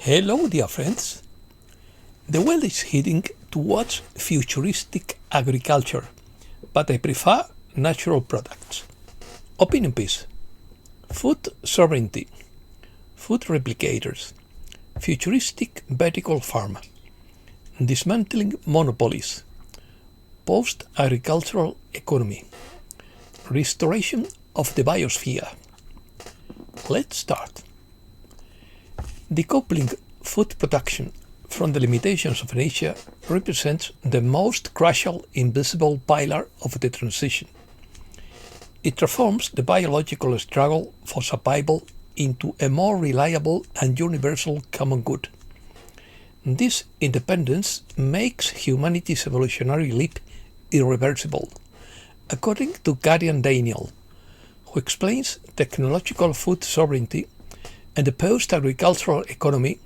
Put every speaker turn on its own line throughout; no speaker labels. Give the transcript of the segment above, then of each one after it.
Hello, dear friends. The world is heading towards futuristic agriculture, but I prefer natural products. Opinion piece. Food sovereignty. Food replicators. Futuristic vertical farm. Dismantling monopolies. Post-agricultural economy. Restoration of the biosphere. Let's start. Decoupling food production from the limitations of nature represents the most crucial invisible pillar of the transition. It transforms the biological struggle for survival into a more reliable and universal common good. This independence makes humanity's evolutionary leap irreversible, according to Gadian Daniel, who explains technological food sovereignty and the post-agricultural economy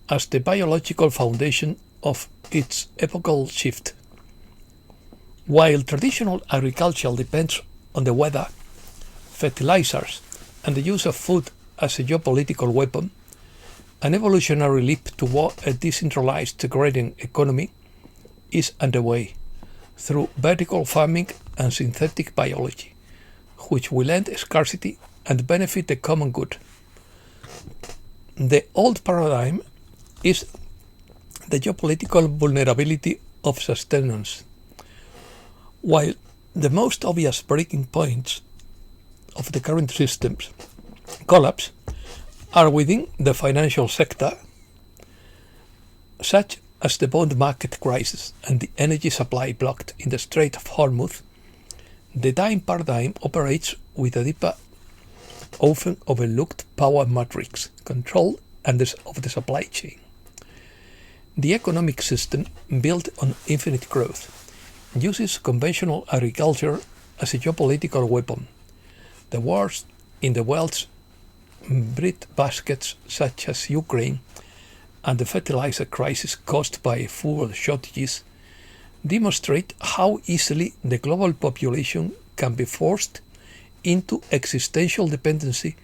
as the biological foundation of its epochal shift. While traditional agriculture depends on the weather, fertilizers, and the use of food as a geopolitical weapon, an evolutionary leap toward a decentralized agrarian economy is underway through vertical farming and synthetic biology, which will end scarcity and benefit the common good. The old paradigm is the geopolitical vulnerability of sustenance, while the most obvious breaking points of the current system's collapse are within the financial sector, such as the bond market crisis and the energy supply blocked in the Strait of Hormuz. The time paradigm operates with a deeper, often overlooked power matrix control of the supply chain. The economic system, built on infinite growth, uses conventional agriculture as a geopolitical weapon. The wars in the world's bread baskets, such as Ukraine, and the fertilizer crisis caused by fuel shortages, demonstrate how easily the global population can be forced into existential dependency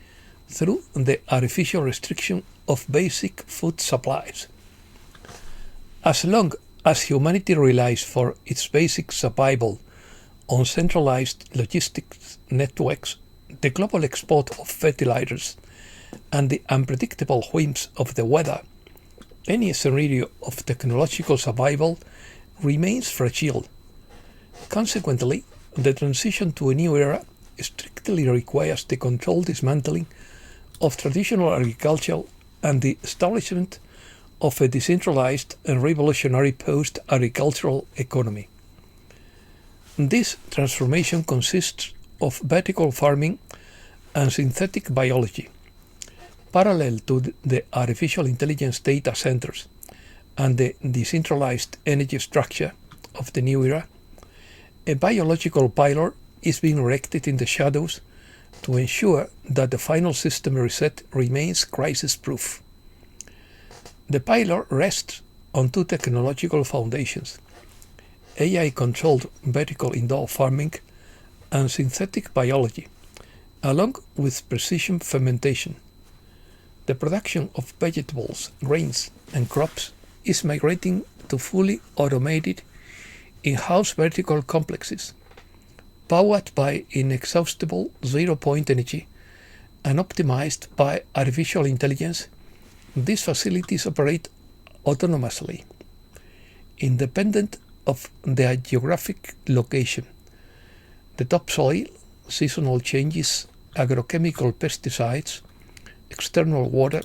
through the artificial restriction of basic food supplies. As long as humanity relies for its basic survival on centralized logistics networks, the global export of fertilizers, and the unpredictable whims of the weather, any scenario of technological survival remains fragile. Consequently, the transition to a new era strictly requires the controlled dismantling of traditional agriculture and the establishment of a decentralized and revolutionary post-agricultural economy. This transformation consists of vertical farming and synthetic biology, parallel to the artificial intelligence data centers and the decentralized energy structure of the new era. A biological pillar is being erected in the shadows to ensure that the final system reset remains crisis-proof. The pillar rests on two technological foundations: AI-controlled vertical indoor farming and synthetic biology, along with precision fermentation. The production of vegetables, grains, and crops is migrating to fully automated in-house vertical complexes, powered by inexhaustible zero-point energy and optimized by artificial intelligence. These facilities operate autonomously, independent of their geographic location. The topsoil, seasonal changes, agrochemical pesticides, external water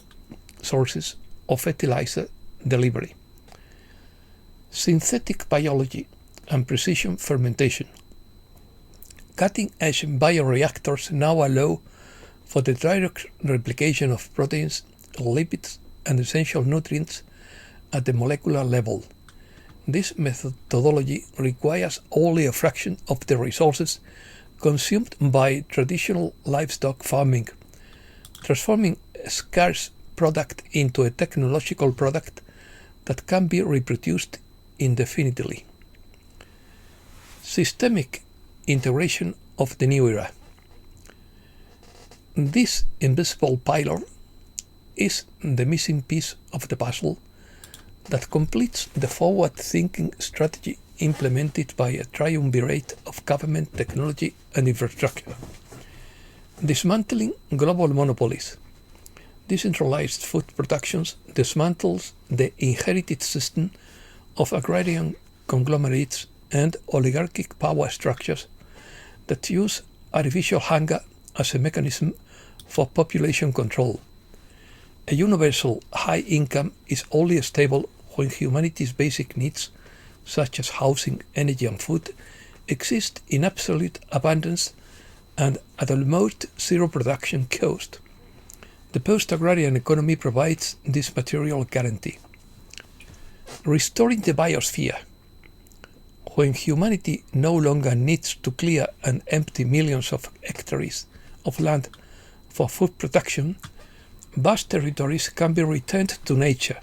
sources, or fertilizer delivery. Synthetic biology and precision fermentation. Cutting-edge bioreactors now allow for the direct replication of proteins, lipids, and essential nutrients at the molecular level. This methodology requires only a fraction of the resources consumed by traditional livestock farming, transforming a scarce product into a technological product that can be reproduced indefinitely. Systemic integration of the new era. This invisible pillar is the missing piece of the puzzle that completes the forward-thinking strategy implemented by a triumvirate of government, technology and infrastructure. Dismantling global monopolies. Decentralized food productions dismantles the inherited system of agrarian conglomerates and oligarchic power structures that use artificial hunger as a mechanism for population control. A universal high income is only stable when humanity's basic needs, such as housing, energy and food, exist in absolute abundance and at almost zero production cost. The post-agrarian economy provides this material guarantee. Restoring the biosphere. When humanity no longer needs to clear and empty millions of hectares of land for food production, vast territories can be returned to nature.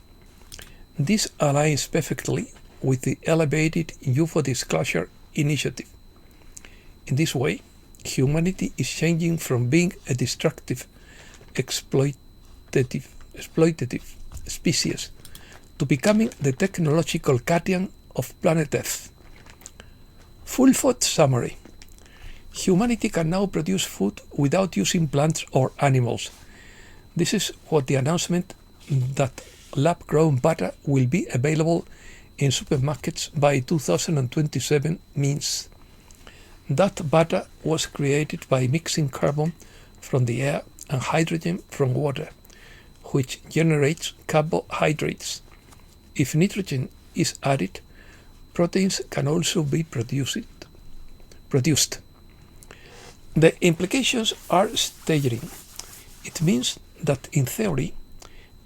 This aligns perfectly with the elevated UFO disclosure initiative. In this way, humanity is changing from being a destructive, exploitative species to becoming the technological guardian of planet Earth. Full food summary. Humanity can now produce food without using plants or animals. This is what the announcement that lab-grown butter will be available in supermarkets by 2027 means. That butter was created by mixing carbon from the air and hydrogen from water, which generates carbohydrates. If nitrogen is added, proteins can also be produced. The implications are staggering. It means that in theory,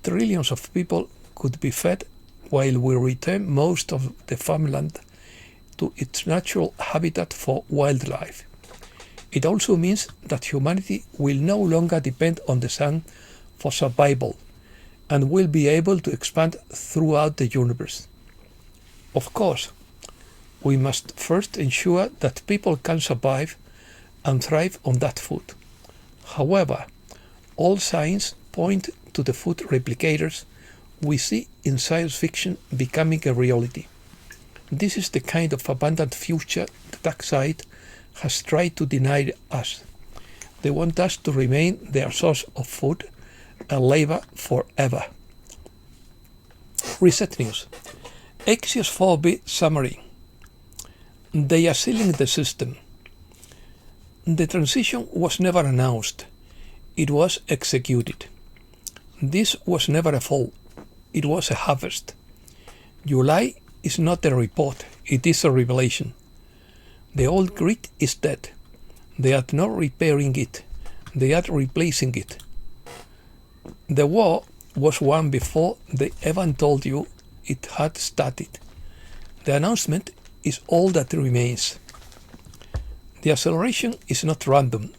trillions of people could be fed while we return most of the farmland to its natural habitat for wildlife. It also means that humanity will no longer depend on the sun for survival and will be able to expand throughout the universe. Of course, we must first ensure that people can survive and thrive on that food. However, all signs point to the food replicators we see in science fiction becoming a reality. This is the kind of abundant future the dark side has tried to deny us. They want us to remain their source of food and labor forever. Reset News. Axios 4B summary. They are sealing the system. The transition was never announced. It was executed. This was never a fall. It was a harvest. July is not a report. It is a revelation. The old grid is dead. They are not repairing it. They are replacing it. The war was won before they even told you it had started. The announcement is all that remains. The acceleration is not random.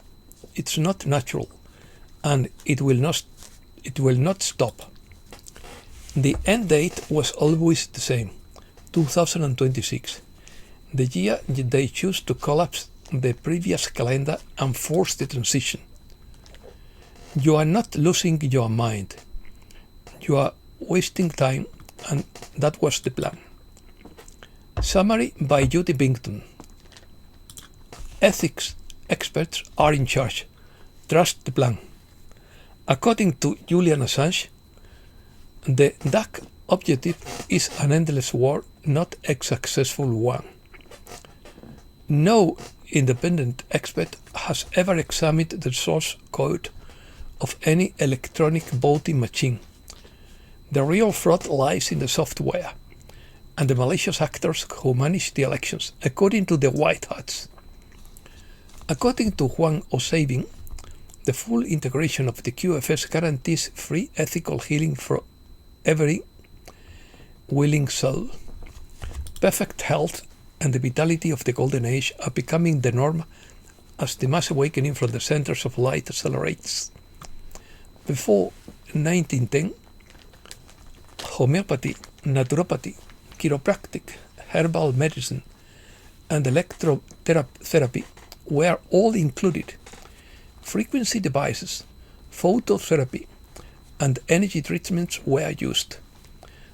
It's not natural. And it will not stop. The end date was always the same, 2026, the year they choose to collapse the previous calendar and force the transition. You are not losing your mind. You are wasting time, and that was the plan. Summary by Judy Bington. Ethics experts are in charge. Trust the plan. According to Julian Assange, the dark objective is an endless war, not a successful one. No independent expert has ever examined the source code of any electronic voting machine. The real fraud lies in the software and the malicious actors who manage the elections, according to the White Hats. According to Juan O'Savin, the full integration of the QFS guarantees free ethical healing for every willing soul. Perfect health and the vitality of the Golden Age are becoming the norm as the mass awakening from the centers of light accelerates. Before 1910, homeopathy, naturopathy, chiropractic, herbal medicine, and electrotherapy were all included. Frequency devices, phototherapy, and energy treatments were used.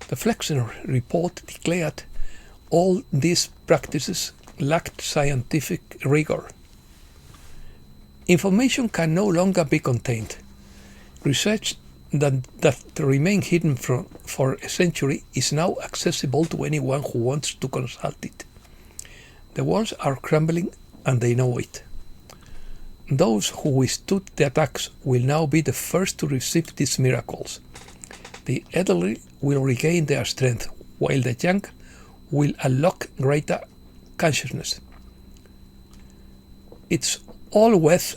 The Flexner report declared all these practices lacked scientific rigor. Information can no longer be contained. Research that remained hidden for a century is now accessible to anyone who wants to consult it. The walls are crumbling and they know it. Those who withstood the attacks will now be the first to receive these miracles. The elderly will regain their strength, while the young will unlock greater consciousness. It's all worth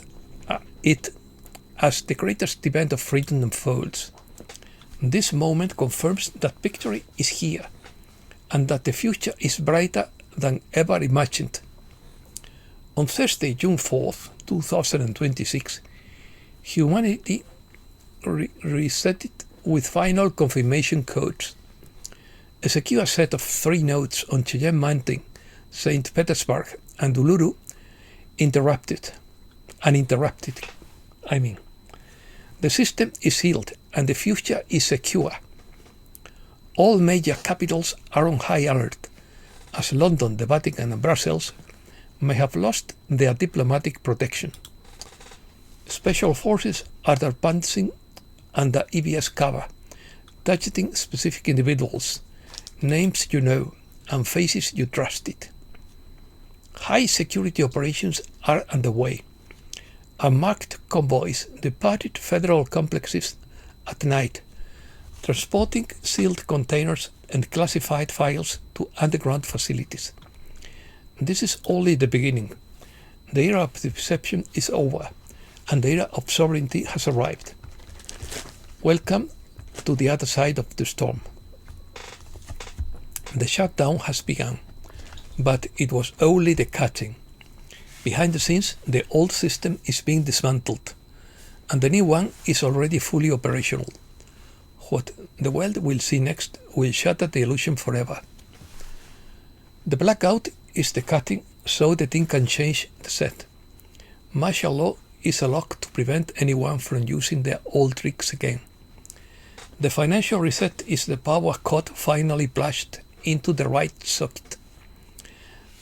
it as the greatest event of freedom unfolds. This moment confirms that victory is here, and that the future is brighter than ever imagined. On Thursday, June 4th, 2026, humanity reset it with final confirmation codes. A secure set of 3 nodes on Cheyenne Mountain, St. Petersburg, and Uluru uninterrupted. The system is sealed and the future is secure. All major capitals are on high alert, as London, the Vatican, and Brussels may have lost their diplomatic protection. Special forces are advancing under EBS cover, targeting specific individuals, names you know, and faces you trusted. High security operations are underway. Unmarked convoys departed federal complexes at night, transporting sealed containers and classified files to underground facilities. This is only the beginning. The era of deception is over, and the era of sovereignty has arrived. Welcome to the other side of the storm. The shutdown has begun, but it was only the cutting. Behind the scenes, the old system is being dismantled, and the new one is already fully operational. What the world will see next will shatter the illusion forever. The blackout is the cutting so the thing can change the set. Martial law is a lock to prevent anyone from using their old tricks again. The financial reset is the power cord finally plushed into the right socket.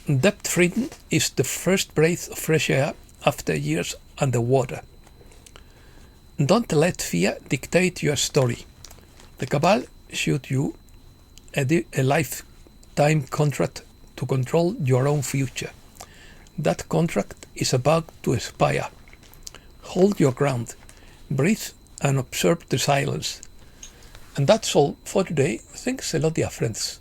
Debt freedom is the first breath of fresh air after years underwater. Don't let fear dictate your story. The cabal issued you a lifetime contract to control your own future. That contract is about to expire. Hold your ground, breathe and observe the silence. And that's all for today. Thanks a lot, dear friends.